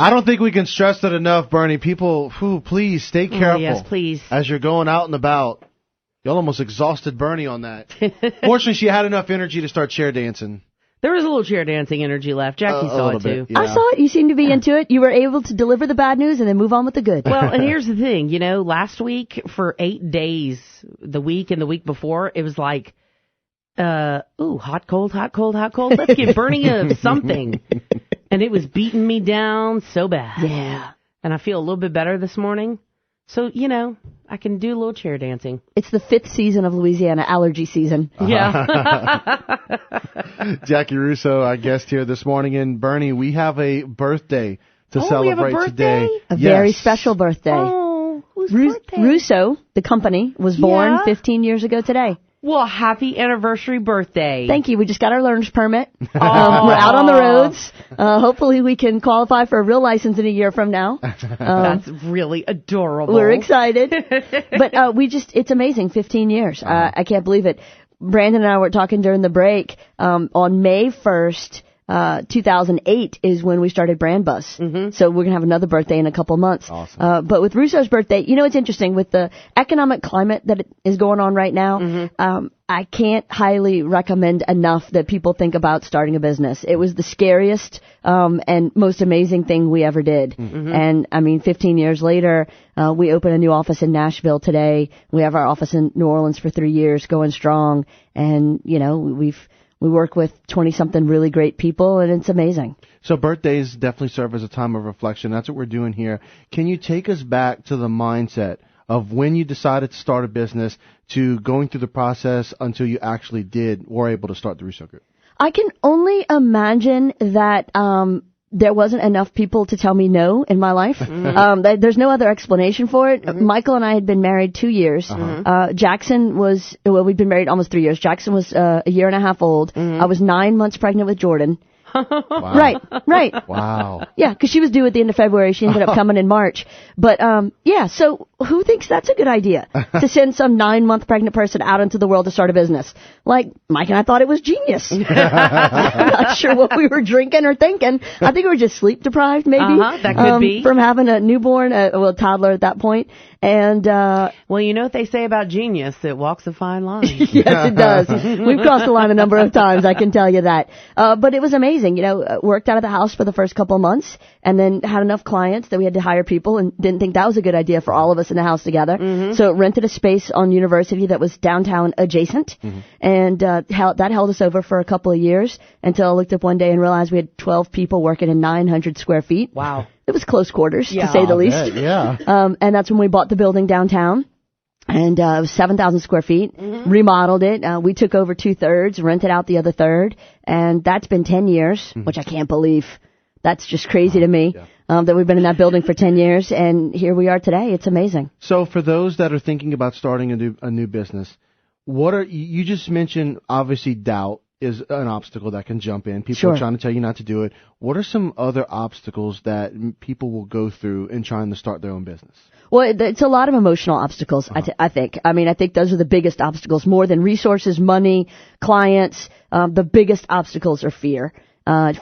I don't think we can stress that enough, Bernie. People, please stay careful. Yes, please. As you're going out and about. Y'all almost exhausted Bernie on that. Fortunately, she had enough energy to start chair dancing. There was a little chair dancing energy left. Jackie saw it, too. Yeah. I saw it. You seemed to be into it. You were able to deliver the bad news and then move on with the good. Well, and here's the thing. Last week for 8 days, the week and the week before, it was like, hot, cold, hot, cold, hot, cold. Let's get Bernie something. And it was beating me down so bad. Yeah. And I feel a little bit better this morning. So, I can do a little chair dancing. It's the 5th season of Louisiana, allergy season. Yeah. Jaci Russo, our guest here this morning. And Bernie, we have a birthday to celebrate we have a birthday? today. A very special birthday. Oh, whose birthday? Russo, the company, was born 15 years ago today. Well, happy anniversary birthday. Thank you. We just got our learner's permit. We're out on the roads. Hopefully we can qualify for a real license in a year from now. That's really adorable. We're excited. But it's amazing, 15 years. I can't believe it. Brandon and I were talking during the break. On May 1st, 2008 is when we started Brand Bus. Mm-hmm. So we're going to have another birthday in a couple months. Awesome. But with Russo's birthday, it's interesting with the economic climate that is going on right now. Mm-hmm. I can't highly recommend enough that people think about starting a business. It was the scariest and most amazing thing we ever did. Mm-hmm. And 15 years later, we open a new office in Nashville today. We have our office in New Orleans for 3 years, going strong. And, we work with 20-something really great people, and it's amazing. So birthdays definitely serve as a time of reflection. That's what we're doing here. Can you take us back to the mindset of when you decided to start a business to going through the process until you actually were able to start the Russo Group? I can only imagine that there wasn't enough people to tell me no in my life. Mm-hmm. There's no other explanation for it. Mm-hmm. Michael and I had been married 2 years. Uh-huh. Jackson we'd been married almost 3 years. Jackson was a year and a half old. Mm-hmm. I was 9 months pregnant with Jordan. Wow. Right. Wow. Yeah, because she was due at the end of February. She ended up coming in March. But, so who thinks that's a good idea? To send some 9-month pregnant person out into the world to start a business? Like, Mike and I thought it was genius. I'm not sure what we were drinking or thinking. I think we were just sleep deprived, maybe. That could be. From having a newborn, toddler at that point. And, well, you know what they say about genius? It walks a fine line. Yes, it does. We've crossed the line a number of times, I can tell you that. But it was amazing. Worked out of the house for the first couple of months and then had enough clients that we had to hire people and didn't think that was a good idea for all of us in the house together. Mm-hmm. So rented a space on University that was downtown adjacent. Mm-hmm. And that held us over for a couple of years until I looked up one day and realized we had 12 people working in 900 square feet. Wow. It was close quarters, to say the least. Yeah. And that's when we bought the building downtown. And it was 7,000 square feet, remodeled it. We took over 2/3, rented out the other third. And that's been 10 years, which I can't believe. That's just crazy to me, that we've been in that building for 10 years. And here we are today. It's amazing. So for those that are thinking about starting a new business, you just mentioned, obviously, doubt is an obstacle that can jump in. People are trying to tell you not to do it. What are some other obstacles that people will go through in trying to start their own business? Well, it's a lot of emotional obstacles, I think. I think those are the biggest obstacles, more than resources, money, clients. The biggest obstacles are fear.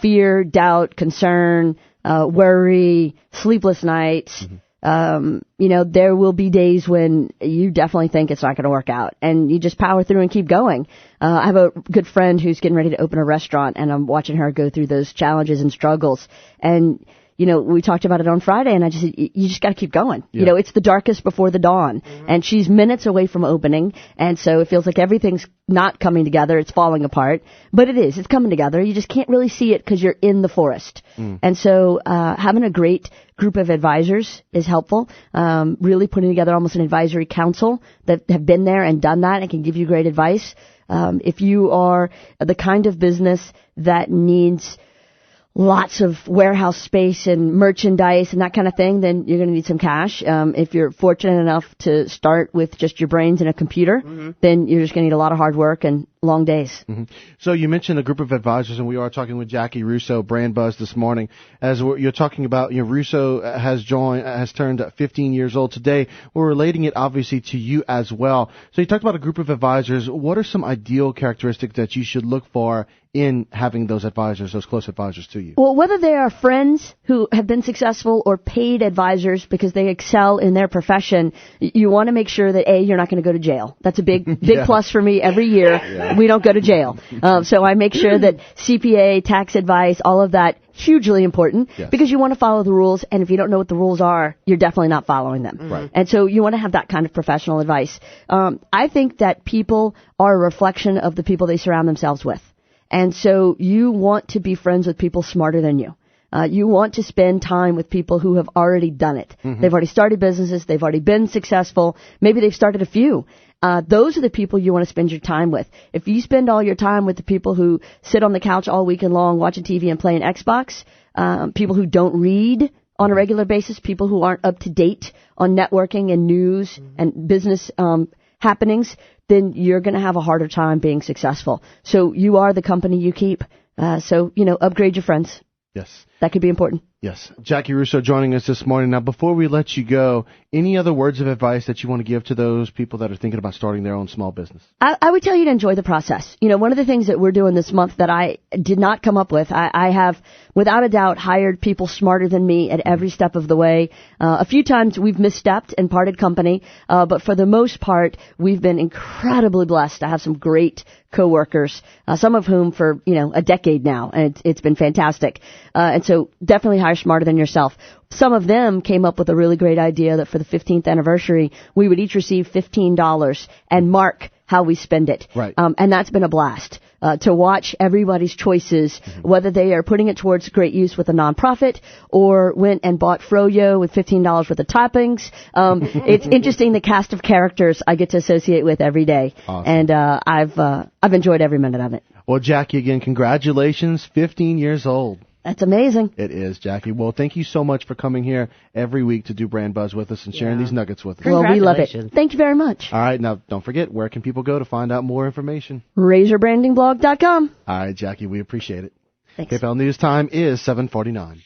Fear, doubt, concern, worry, sleepless nights. Mm-hmm. There will be days when you definitely think it's not going to work out, and you just power through and keep going. I have a good friend who's getting ready to open a restaurant, and I'm watching her go through those challenges and struggles. And we talked about it on Friday, and I just said, you just got to keep going. Yeah. It's the darkest before the dawn, and she's minutes away from opening, and so it feels like everything's not coming together. It's falling apart, but it is. It's coming together. You just can't really see it because you're in the forest. And so having a great group of advisors is helpful. Really putting together almost an advisory council that have been there and done that and can give you great advice. If you are the kind of business that needs lots of warehouse space and merchandise and that kind of thing, then you're going to need some cash. If you're fortunate enough to start with just your brains and a computer, then you're just going to need a lot of hard work and long days. Mm-hmm. So you mentioned a group of advisors, and we are talking with Jaci Russo, Brand Buzz, this morning. As you're talking about, Russo has turned 15 years old today. We're relating it obviously to you as well. So you talked about a group of advisors. What are some ideal characteristics that you should look for in having those advisors, those close advisors to you? Well, whether they are friends who have been successful or paid advisors because they excel in their profession, you want to make sure that, A, you're not going to go to jail. That's a big plus for me every year. Yeah. We don't go to jail. So I make sure that CPA, tax advice, all of that, hugely important, because you want to follow the rules, and if you don't know what the rules are, you're definitely not following them. Right. And so you want to have that kind of professional advice. I think that people are a reflection of the people they surround themselves with. And so you want to be friends with people smarter than you. You want to spend time with people who have already done it. Mm-hmm. They've already started businesses. They've already been successful. Maybe they've started a few. Those are the people you want to spend your time with. If you spend all your time with the people who sit on the couch all weekend long watching TV and playing Xbox, people who don't read on a regular basis, people who aren't up to date on networking and news and business happenings, then you're going to have a harder time being successful. So you are the company you keep. So, upgrade your friends. Yes. That could be important. Yes. Jaci Russo joining us this morning. Now, before we let you go, any other words of advice that you want to give to those people that are thinking about starting their own small business? I would tell you to enjoy the process. One of the things that we're doing this month that I did not come up with, I have, without a doubt, hired people smarter than me at every step of the way. A few times we've misstepped and parted company, but for the most part, we've been incredibly blessed to have some great coworkers, some of whom for, a decade now, and it's been fantastic. And so definitely hire smarter than yourself. Some of them came up with a really great idea that for the 15th anniversary, we would each receive $15 and mark how we spend it. Right. And that's been a blast. To watch everybody's choices, whether they are putting it towards great use with a nonprofit or went and bought froyo with $15 worth of toppings. It's interesting the cast of characters I get to associate with every day. Awesome. And I've enjoyed every minute of it. Well, Jaci, again, congratulations, 15 years old. That's amazing. It is, Jaci. Well, thank you so much for coming here every week to do Brand Buzz with us and sharing these nuggets with us. Well, we love it. Thank you very much. All right. Now, don't forget, where can people go to find out more information? RazorBrandingBlog.com. All right, Jaci, we appreciate it. Thanks. KPL News Time is 7:49.